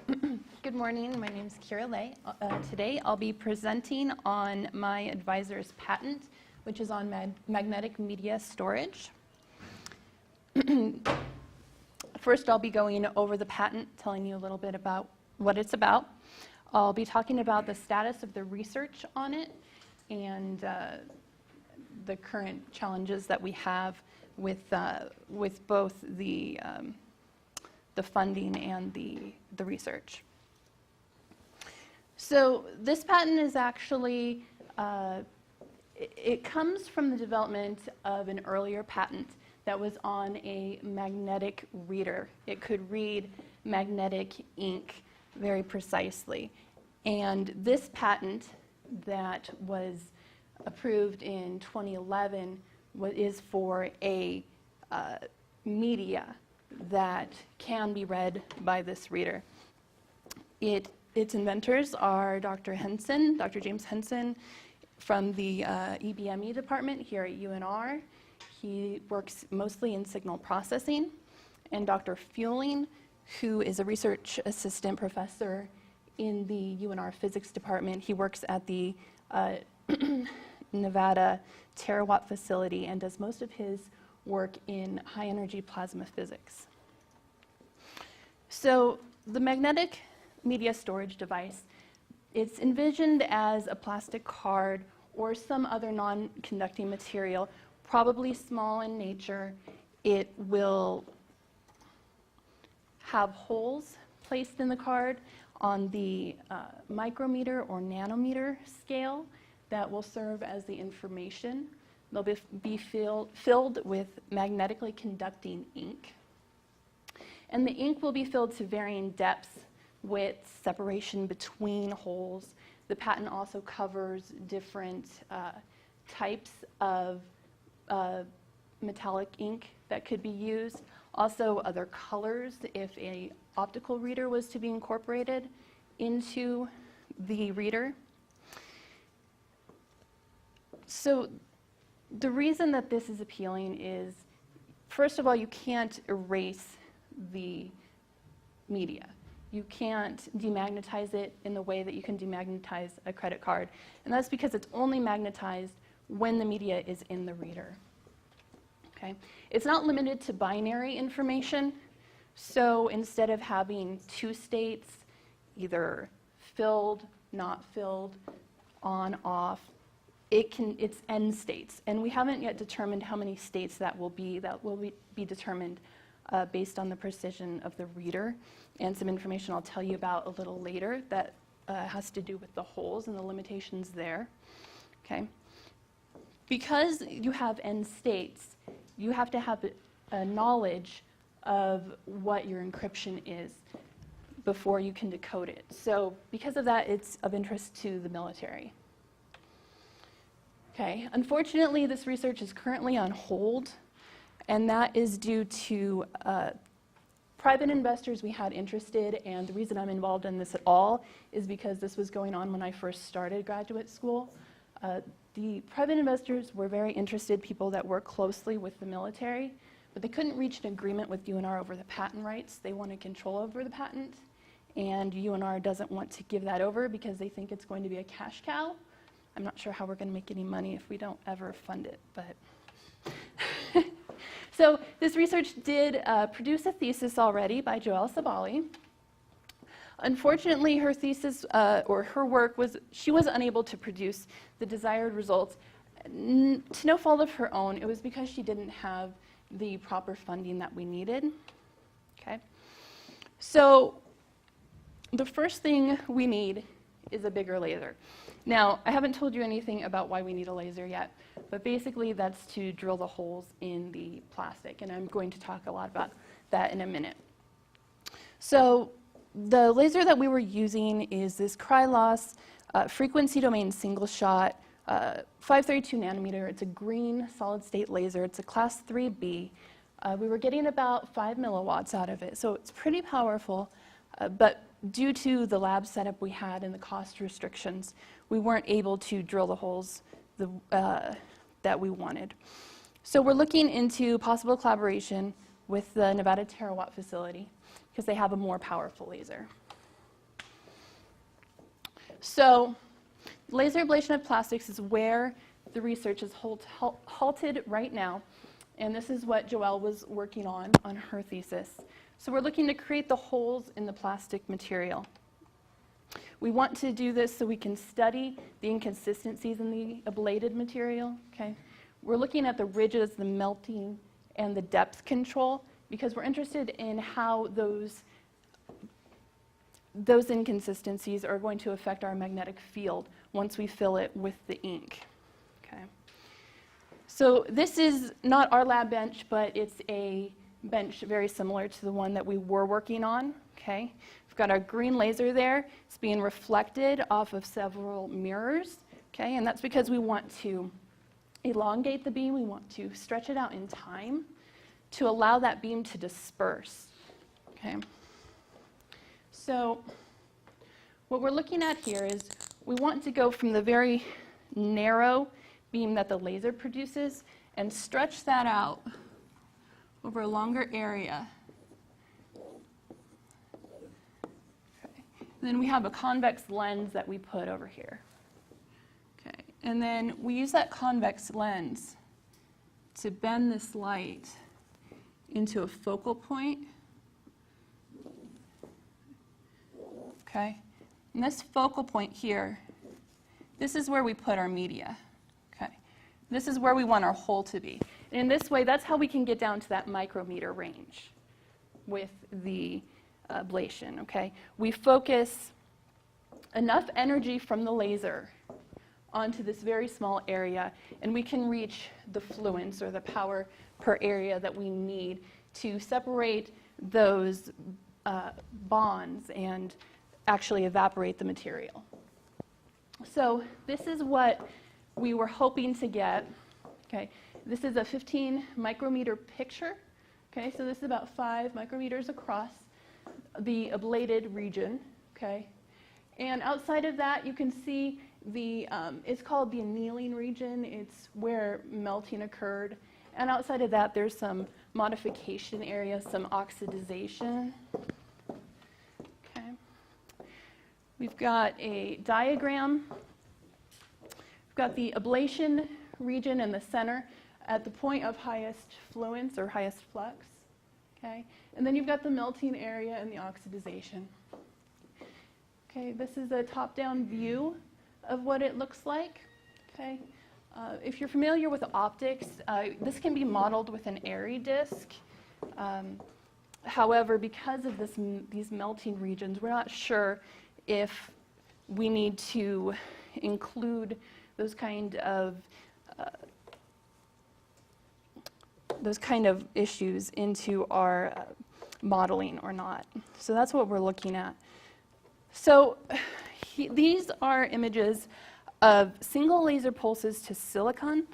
Good morning. My name is Kira Lay. Today I'll be presenting on my advisor's patent, which is on magnetic media storage. First, I'll be going over the patent, telling you a little bit about what it's about. I'll be talking about the status of the research on it and the current challenges that we have with both the funding and the research. So this patent is actually, it comes from the development of an earlier patent that was on a magnetic reader. It could read magnetic ink very precisely. And this patent that was approved in 2011 is for a media that can be read by this reader. Its inventors are Dr. Henson, Dr. James Henson from the EBME department here at UNR. He works mostly in signal processing. And Dr. Fueling, who is a research assistant professor in the UNR physics department. He works at the Nevada Terawatt facility and does most of his work in high energy plasma physics. So the magnetic media storage device, it's envisioned as a plastic card or some other non-conducting material, probably small in nature. It will have holes placed in the card on the micrometer or nanometer scale that will serve as the information. They'll be filled with magnetically conducting ink. And the ink will be filled to varying depths, widths, separation between holes. The patent also covers different types of metallic ink that could be used. Also other colors if an optical reader was to be incorporated into the reader. So the reason that this is appealing is, first of all, you can't erase the media. You can't demagnetize it in the way that you can demagnetize a credit card. And that's because it's only magnetized when the media is in the reader. Okay? It's not limited to binary information. So instead of having two states, either filled, not filled, on, off, it's end states. And we haven't yet determined how many states that will be. That will be determined based on the precision of the reader. And some information I'll tell you about a little later that has to do with the holes and the limitations there. Okay? Because you have end states, you have to have a knowledge of what your encryption is before you can decode it. So because of that, it's of interest to the military. Okay, unfortunately, this research is currently on hold, and that is due to private investors we had interested, and the reason I'm involved in this at all is because this was going on when I first started graduate school. The private investors were very interested, people that work closely with the military, but they couldn't reach an agreement with UNR over the patent rights. They wanted control over the patent, and UNR doesn't want to give that over because they think it's going to be a cash cow. I'm not sure how we're going to make any money if we don't ever fund it, but. So this research did produce a thesis already by Joelle Sabali. Unfortunately, her thesis or her work she was unable to produce the desired results. To no fault of her own, it was because she didn't have the proper funding that we needed. Okay. So the first thing we need is a bigger laser. Now, I haven't told you anything about why we need a laser yet, but basically that's to drill the holes in the plastic, and I'm going to talk a lot about that in a minute. So the laser that we were using is this Krylos frequency domain single shot, 532 nanometer. It's a green solid state laser. It's a class 3B. We were getting about 5 milliwatts out of it, so it's pretty powerful, but due to the lab setup we had and the cost restrictions, we weren't able to drill the holes that we wanted. So we're looking into possible collaboration with the Nevada Terawatt facility because they have a more powerful laser. So laser ablation of plastics is where the research is halted right now. And this is what Joelle was working on her thesis. So we're looking to create the holes in the plastic material. We want to do this so we can study the inconsistencies in the ablated material. Okay? We're looking at the ridges, the melting, and the depth control because we're interested in how those inconsistencies are going to affect our magnetic field once we fill it with the ink. Okay. So this is not our lab bench, but it's a bench very similar to the one that we were working on. Okay. We've got our green laser there. It's being reflected off of several mirrors. Okay. And that's because we want to elongate the beam. We want to stretch it out in time to allow that beam to disperse. Okay. So what we're looking at here is we want to go from the very narrow beam that the laser produces and stretch that out over a longer area. Okay. Then we have a convex lens that we put over here. Okay. And then we use that convex lens to bend this light into a focal point. Okay. And this focal point here, this is where we put our media. Okay. This is where we want our hole to be. And in this way, that's how we can get down to that micrometer range with the ablation. Okay. We focus enough energy from the laser onto this very small area, and we can reach the fluence or the power per area that we need to separate those bonds and actually evaporate the material. So this is what we were hoping to get. Okay, this is a 15 micrometer picture. Okay, so this is about 5 micrometers across the ablated region. Okay, and outside of that, you can see the it's called the annealing region. It's where melting occurred, and outside of that, there's some modification area, some oxidization. We've got a diagram. We've got the ablation region in the center at the point of highest fluence or highest flux. Okay? And then you've got the melting area and the oxidization. Okay, this is a top-down view of what it looks like. Okay? If you're familiar with optics, this can be modeled with an Airy disk. However, because of these melting regions, we're not sure if we need to include those kind of issues into our modeling or not. So that's what we're looking at. So these are images of single laser pulses to silicon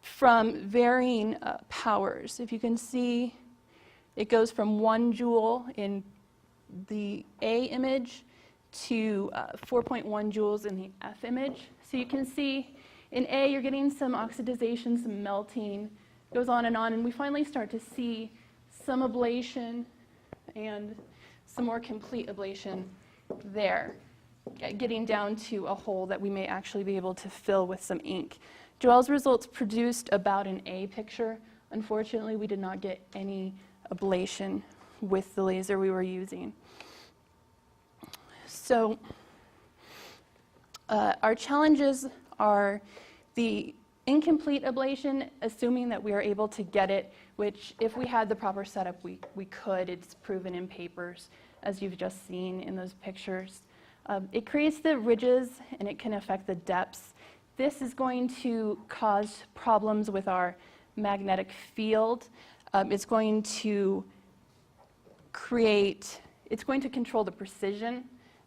from varying powers. If you can see, it goes from 1 joule in the A image to 4.1 joules in the F image. So you can see in A, you're getting some oxidization, some melting, goes on, and we finally start to see some ablation and some more complete ablation there, getting down to a hole that we may actually be able to fill with some ink. Joelle's results produced about an A picture. Unfortunately, we did not get any ablation with the laser we were using. So our challenges are the incomplete ablation, assuming that we are able to get it, which if we had the proper setup, we could. It's proven in papers, as you've just seen in those pictures. It creates the ridges and it can affect the depths. This is going to cause problems with our magnetic field. It's going to control the precision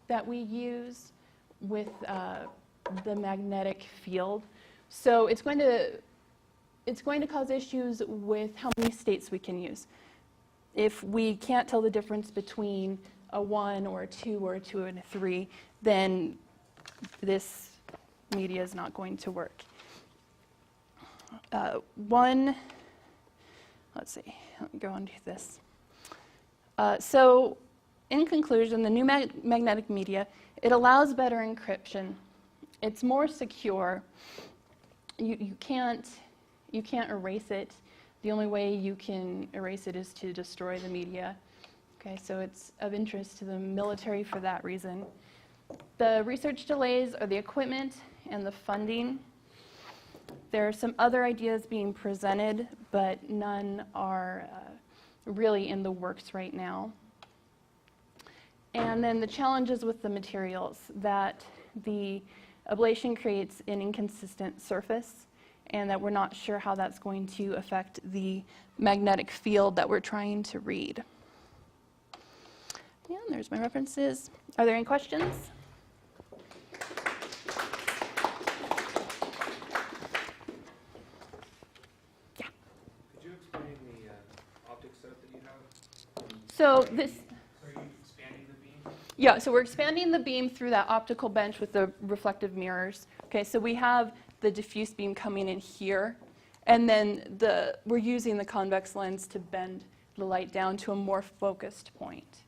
that we use with the magnetic field. So it's going to cause issues with how many states we can use. If we can't tell the difference between a 1 or a 2 or a 2 and a 3, then this media is not going to work. Let's see, let me go on to this. So in conclusion, the new magnetic media, it allows better encryption. It's more secure. You can't erase it. The only way you can erase it is to destroy the media. Okay, so it's of interest to the military for that reason. The research delays are the equipment and the funding. There are some other ideas being presented, but none are really in the works right now. And then the challenges with the materials, that the ablation creates an inconsistent surface, and that we're not sure how that's going to affect the magnetic field that we're trying to read. Yeah, there's my references. Are there any questions? Yeah. Could you explain the optic set that you have? So this. So are you expanding the beam? Yeah, so we're expanding the beam through that optical bench with the reflective mirrors. Okay, so we have the diffuse beam coming in here, and then we're using the convex lens to bend the light down to a more focused point.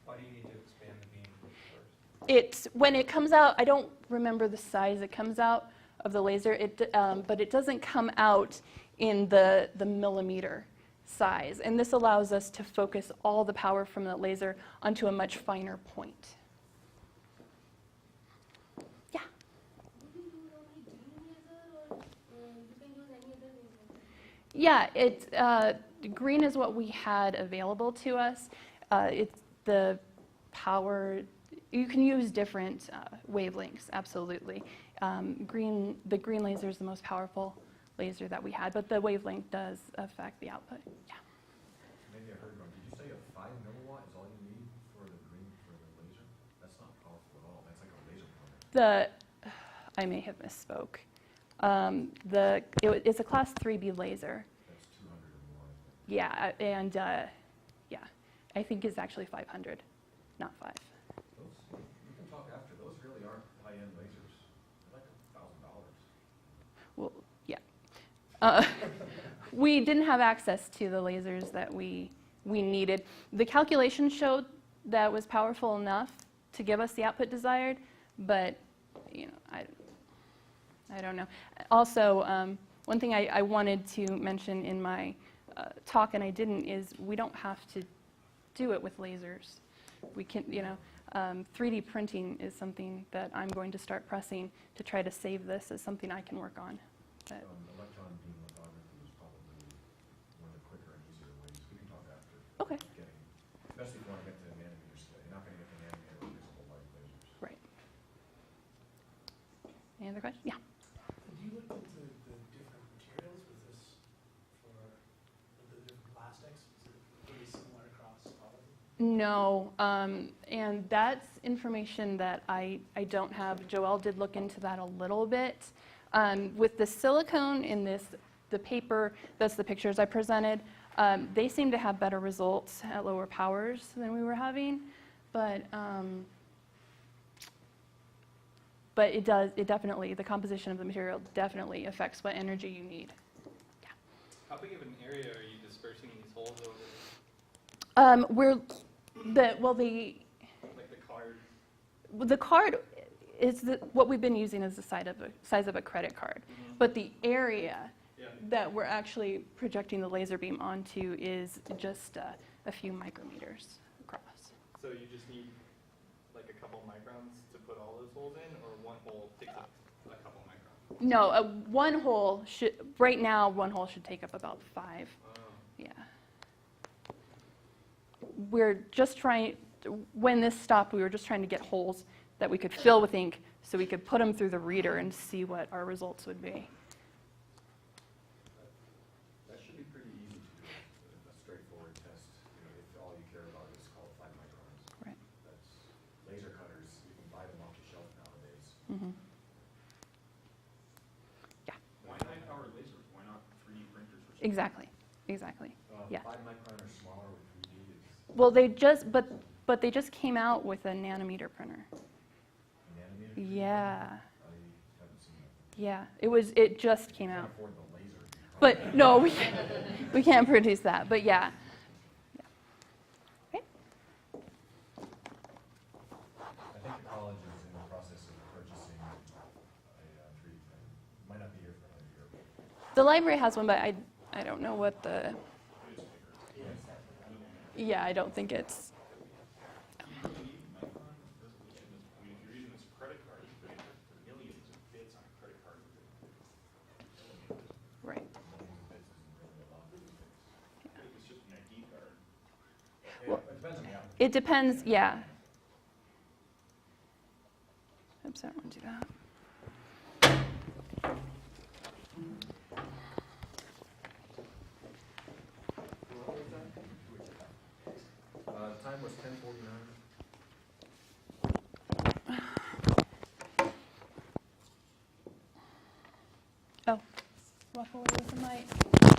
Why do you need to expand the beam first? When it comes out, I don't remember the size it comes out of the laser, but it doesn't come out in the millimeter size, and this allows us to focus all the power from the laser onto a much finer point. Yeah? Yeah, green is what we had available to us. It's the power. You can use different wavelengths, absolutely. The green laser is the most powerful laser that we had, but the wavelength does affect the output. Yeah. Maybe I heard wrong. Did you say a 5 milliwatt is all you need for the laser? That's not powerful at all. That's like a laser pointer. I may have misspoke. It's a class 3B laser. That's 200 or more, I think. Yeah, and yeah, I think it's actually 500, not 5. Those, we can talk after. Those really aren't high-end lasers. They're like $1,000. Well, yeah. We didn't have access to the lasers that we needed. The calculation showed that it was powerful enough to give us the output desired, but I don't know. Also, one thing I wanted to mention in my talk, and I didn't, is we don't have to do it with lasers. We can, 3D printing is something that I'm going to start pressing to try to save this as something I can work on. Electron beam lithography is probably one of the quicker and easier ways. We can talk after. Okay. Especially if you want to get to the nanometer scale. You're not going to get to nanometer with visible light lasers. Right. Any other questions? Yeah. Have you looked into the different materials with this the different plastics? Is it pretty similar across all of them? No, and that's information that I don't have. Joelle did look into that a little bit. With the silicone in the paper, that's the pictures I presented, they seem to have better results at lower powers than we were having, but it definitely, the composition of the material definitely affects what energy you need. Yeah. How big of an area are you dispersing these holes over? Like the card? The card is what we've been using as the size of a credit card, but the area that we're actually projecting the laser beam onto is just a few micrometers across. So you just need like a couple microns to put all those holes in, or one hole takes up a couple microns? No, one hole should, right now, one hole should take up about 5. Yeah. We're just trying, when this stopped, we were just trying to get holes that we could fill with ink so we could put them through the reader and see what our results would be. That should be pretty easy to do. A straightforward test. If all you care about is qualified microns. Right. That's laser cutters. You can buy them off the shelf nowadays. Mm-hmm. Yeah. Why high-power lasers? Why not 3D printers? Exactly. Yeah. 5 micron or smaller with 3D is Well, but they just came out with a nanometer printer. a nanometer. Yeah. I haven't seen that. Yeah. It just came Can't out. afford the laser. But no, we can't produce that. But yeah. Okay. The library has one, but I don't know what the, yeah, I don't think it's, Do you need Micron resolution? I mean, if you're using this credit card, you could enter millions of bits on a credit card. right. It's just an ID card. Well, It depends on the application. It depends, yeah. Oops, I don't want to do that. Time was 10:49. Oh, walk away with the mic.